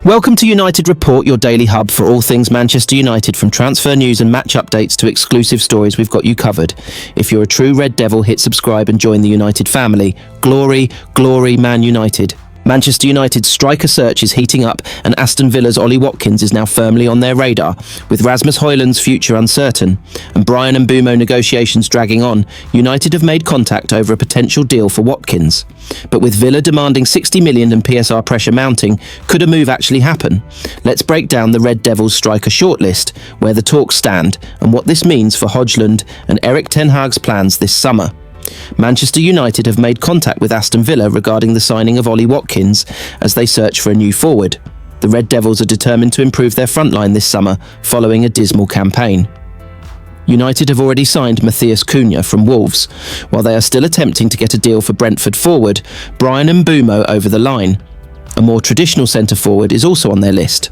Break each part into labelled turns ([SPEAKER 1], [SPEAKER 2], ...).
[SPEAKER 1] Welcome to United Report, your daily hub for all things Manchester United, from transfer news and match updates to exclusive stories. We've got you covered. If you're a true Red Devil, hit subscribe and join the United family. Glory, glory, Man United. Manchester United's striker search is heating up, and Aston Villa's Ollie Watkins is now firmly on their radar. With Rasmus Højlund's future uncertain and Bryan and Mbeumo negotiations dragging on, United have made contact over a potential deal for Watkins. But with Villa demanding 60 million and PSR pressure mounting, could a move actually happen? Let's break down the Red Devils striker shortlist, where the talks stand, and what this means for Højlund and Erik ten Hag's plans this summer. Manchester United have made contact with Aston Villa regarding the signing of Ollie Watkins as they search for a new forward. The Red Devils are determined to improve their front line this summer following a dismal campaign. United have already signed Matheus Cunha from Wolves, while they are still attempting to get a deal for Brentford forward Bryan and Mbeumo over the line. A more traditional centre forward is also on their list.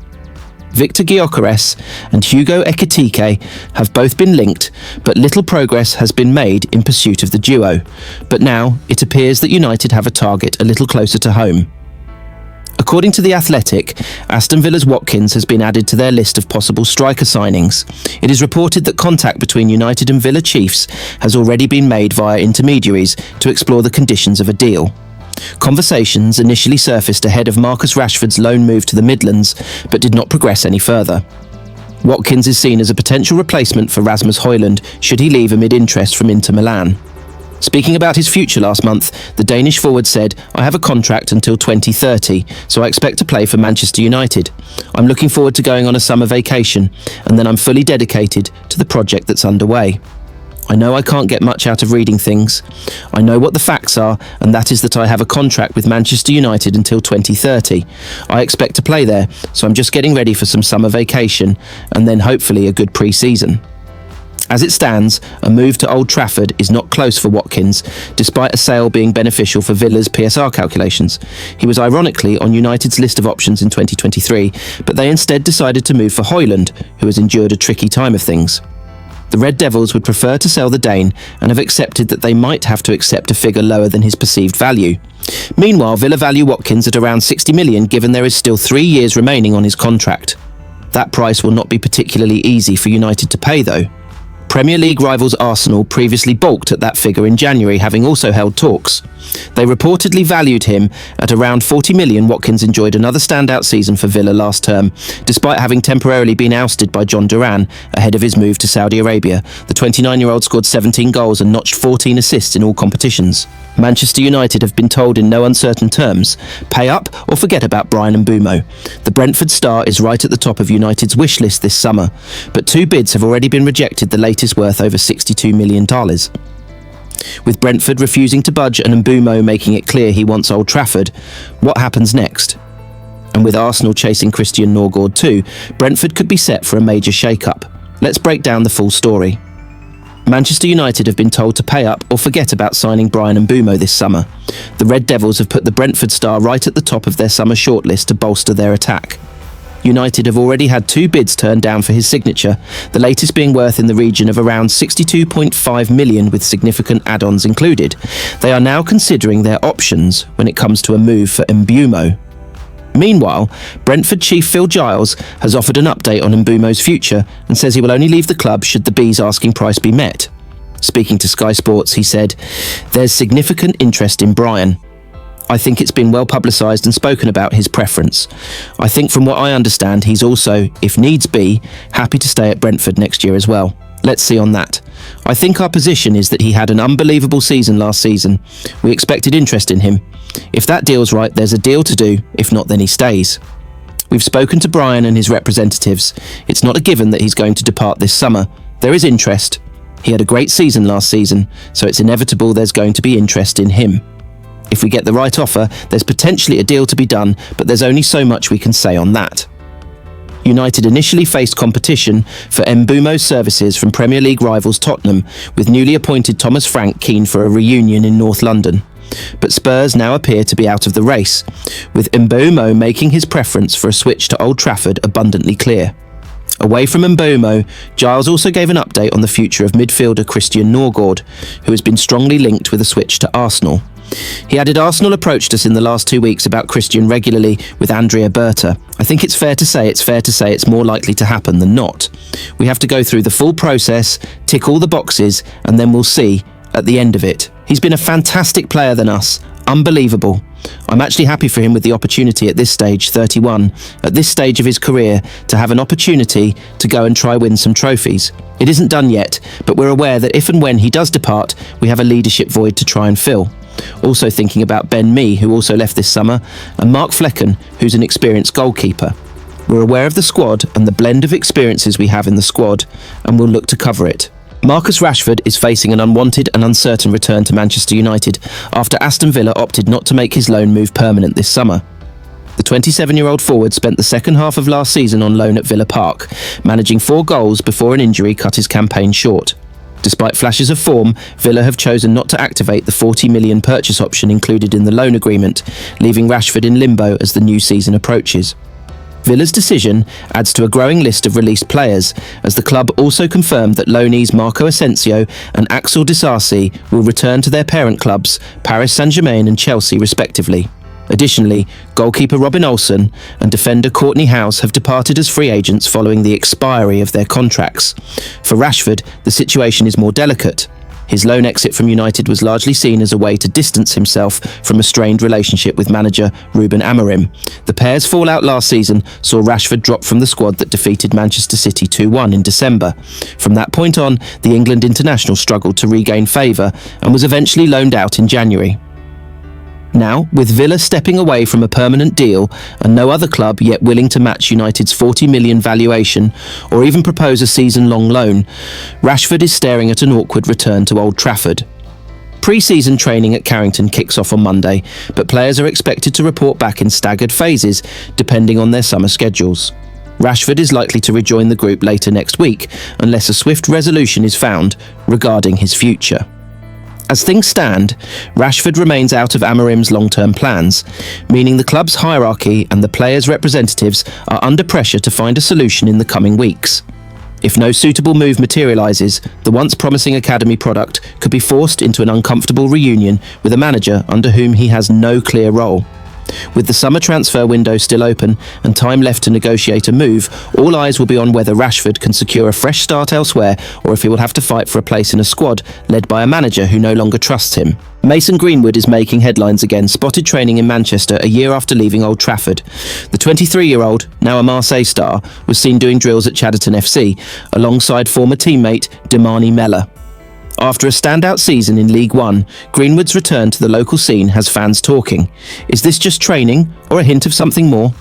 [SPEAKER 1] Victor Gyökeres and Hugo Ekitike have both been linked, but little progress has been made in pursuit of the duo. But now it appears that United have a target a little closer to home. According to The Athletic, Aston Villa's Watkins has been added to their list of possible striker signings. It is reported that contact between United and Villa Chiefs has already been made via intermediaries to explore the conditions of a deal. Conversations initially surfaced ahead of Marcus Rashford's loan move to the Midlands, but did not progress any further. Watkins is seen as a potential replacement for Rasmus Højlund should he leave amid interest from Inter Milan. Speaking about his future last month, the Danish forward said, "I have a contract until 2030, so I expect to play for Manchester United. I'm looking forward to going on a summer vacation, and then I'm fully dedicated to the project that's underway. I know I can't get much out of reading things. I know what the facts are, and that is that I have a contract with Manchester United until 2030. I expect to play there, so I'm just getting ready for some summer vacation, and then hopefully a good pre-season." As it stands, a move to Old Trafford is not close for Watkins, despite a sale being beneficial for Villa's PSR calculations. He was ironically on United's list of options in 2023, but they instead decided to move for Højlund, who has endured a tricky time of things. The Red Devils would prefer to sell the Dane and have accepted that they might have to accept a figure lower than his perceived value. Meanwhile, Villa value Watkins at around 60 million, given there is still 3 years remaining on his contract. That price will not be particularly easy for United to pay, though. Premier League rivals Arsenal previously balked at that figure in January, having also held talks. They reportedly valued him at around 40 million. Watkins enjoyed another standout season for Villa last term, despite having temporarily been ousted by John Duran ahead of his move to Saudi Arabia. The 29-year-old scored 17 goals and notched 14 assists in all competitions. Manchester United have been told in no uncertain terms, pay up or forget about Bryan and Mbeumo. The Brentford star is right at the top of United's wish list this summer, but 2 bids have already been rejected, the latest worth over $62 million. With Brentford refusing to budge and Mbeumo making it clear he wants Old Trafford, what happens next? And with Arsenal chasing Christian Norgaard too, Brentford could be set for a major shake-up. Let's break down the full story. Manchester United have been told to pay up or forget about signing Bryan and Mbeumo this summer. The Red Devils have put the Brentford star right at the top of their summer shortlist to bolster their attack. United have already had 2 bids turned down for his signature, the latest being worth in the region of around 62.5 million with significant add-ons included. They are now considering their options when it comes to a move for Mbeumo. Meanwhile, Brentford chief Phil Giles has offered an update on Mbeumo's future and says he will only leave the club should the Bees' asking price be met. Speaking to Sky Sports, he said, "There's significant interest in Bryan. I think it's been well publicised and spoken about his preference. I think from what I understand, he's also, if needs be, happy to stay at Brentford next year as well. Let's see on that. I think our position is that he had an unbelievable season last season. We expected interest in him. If that deal's right, there's a deal to do. If not, then he stays. We've spoken to Bryan and his representatives. It's not a given that he's going to depart this summer. There is interest. He had a great season last season, so it's inevitable there's going to be interest in him. If we get the right offer, there's potentially a deal to be done, but there's only so much we can say on that." United initially faced competition for Mbeumo's services from Premier League rivals Tottenham, with newly appointed Thomas Frank keen for a reunion in North London. But Spurs now appear to be out of the race, with Mbeumo making his preference for a switch to Old Trafford abundantly clear. Away from Mbeumo, Giles also gave an update on the future of midfielder Christian Norgaard, who has been strongly linked with a switch to Arsenal. He added, Arsenal approached us in the last 2 weeks about Christian regularly with Andrea Berta. I think it's fair to say it's more likely to happen than not. We have to go through the full process, tick all the boxes, and then we'll see at the end of it. He's been a fantastic player than us. Unbelievable. I'm actually happy for him with the opportunity at this stage, 31, at this stage of his career, to have an opportunity to go and try win some trophies. It isn't done yet, but we're aware that if and when he does depart, we have a leadership void to try and fill. Also thinking about Ben Mee, who also left this summer, and Mark Flecken, who's an experienced goalkeeper. We're aware of the squad and the blend of experiences we have in the squad, and we'll look to cover it. Marcus Rashford is facing an unwanted and uncertain return to Manchester United after Aston Villa opted not to make his loan move permanent this summer. The 27-year-old forward spent the second half of last season on loan at Villa Park, managing 4 goals before an injury cut his campaign short. Despite flashes of form, Villa have chosen not to activate the £40 million purchase option included in the loan agreement, leaving Rashford in limbo as the new season approaches. Villa's decision adds to a growing list of released players, as the club also confirmed that loanees Marco Asensio and Axel Disasi will return to their parent clubs, Paris Saint-Germain and Chelsea respectively. Additionally, goalkeeper Robin Olsen and defender Courtney House have departed as free agents following the expiry of their contracts. For Rashford, the situation is more delicate. His loan exit from United was largely seen as a way to distance himself from a strained relationship with manager Ruben Amorim. The pair's fallout last season saw Rashford drop from the squad that defeated Manchester City 2-1 in December. From that point on, the England international struggled to regain favour and was eventually loaned out in January. Now, with Villa stepping away from a permanent deal and no other club yet willing to match United's £40 million valuation or even propose a season-long loan, Rashford is staring at an awkward return to Old Trafford. Pre-season training at Carrington kicks off on Monday, but players are expected to report back in staggered phases depending on their summer schedules. Rashford is likely to rejoin the group later next week unless a swift resolution is found regarding his future. As things stand, Rashford remains out of Amorim's long-term plans, meaning the club's hierarchy and the players' representatives are under pressure to find a solution in the coming weeks. If no suitable move materialises, the once promising academy product could be forced into an uncomfortable reunion with a manager under whom he has no clear role. With the summer transfer window still open and time left to negotiate a move, all eyes will be on whether Rashford can secure a fresh start elsewhere or if he will have to fight for a place in a squad led by a manager who no longer trusts him. Mason Greenwood is making headlines again, spotted training in Manchester a year after leaving Old Trafford. The 23-year-old, now a Marseille star, was seen doing drills at Chadderton FC alongside former teammate Demani Mella. After a standout season in League One, Greenwood's return to the local scene has fans talking. Is this just training or a hint of something more?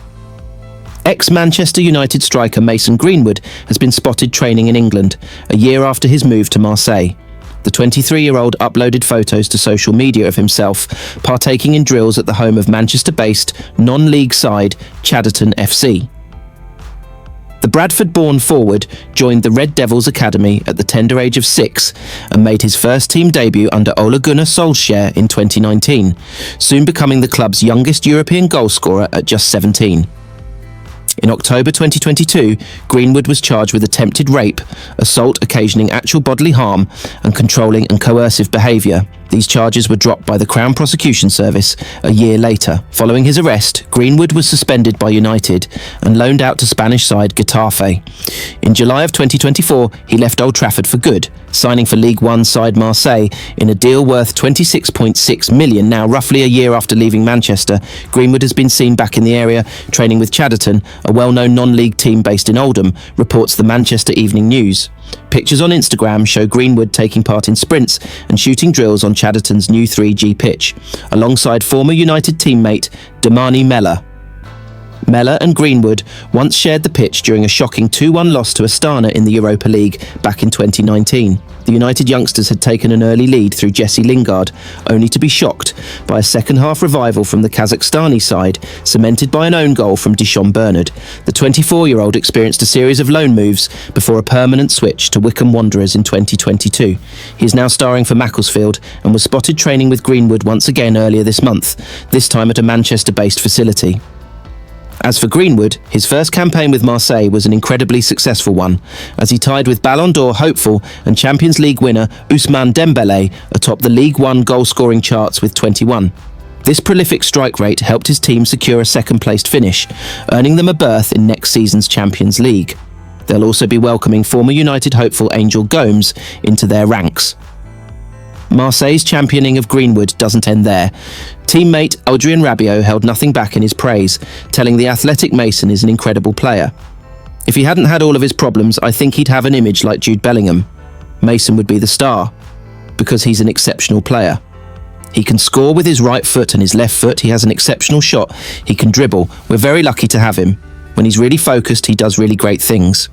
[SPEAKER 1] Ex-Manchester United striker Mason Greenwood has been spotted training in England a year after his move to Marseille. The 23-year-old uploaded photos to social media of himself partaking in drills at the home of Manchester-based non-league side Chadderton FC. The Bradford-born forward joined the Red Devils Academy at the tender age of 6 and made his first team debut under Ole Gunnar Solskjaer in 2019, soon becoming the club's youngest European goalscorer at just 17. In October 2022, Greenwood was charged with attempted rape, assault occasioning actual bodily harm, and controlling and coercive behaviour. These charges were dropped by the Crown Prosecution Service a year later. Following his arrest, Greenwood was suspended by United and loaned out to Spanish side Getafe. In July of 2024, he left Old Trafford for good, signing for League One side Marseille in a deal worth £26.6 million. Now, roughly a year after leaving Manchester, Greenwood has been seen back in the area, training with Chadderton, a well-known non-league team based in Oldham, reports the Manchester Evening News. Pictures on Instagram show Greenwood taking part in sprints and shooting drills on Chadderton's new 3G pitch, alongside former United teammate Demani Mella. Mella and Greenwood once shared the pitch during a shocking 2-1 loss to Astana in the Europa League back in 2019. The United youngsters had taken an early lead through Jesse Lingard, only to be shocked by a second-half revival from the Kazakhstani side, cemented by an own goal from Dishon Bernard. The 24-year-old experienced a series of loan moves before a permanent switch to Wycombe Wanderers in 2022. He is now starring for Macclesfield and was spotted training with Greenwood once again earlier this month, this time at a Manchester-based facility. As for Greenwood, his first campaign with Marseille was an incredibly successful one, as he tied with Ballon d'Or hopeful and Champions League winner Ousmane Dembélé atop the League One goal-scoring charts with 21. This prolific strike rate helped his team secure a second-placed finish, earning them a berth in next season's Champions League. They'll also be welcoming former United hopeful Angel Gomes into their ranks. Marseille's championing of Greenwood doesn't end there. Teammate Adrien Rabiot held nothing back in his praise, telling the athletic Mason is an incredible player. If he hadn't had all of his problems, I think he'd have an image like Jude Bellingham. Mason would be the star, because he's an exceptional player. He can score with his right foot and his left foot. He has an exceptional shot. He can dribble. We're very lucky to have him. When he's really focused, he does really great things.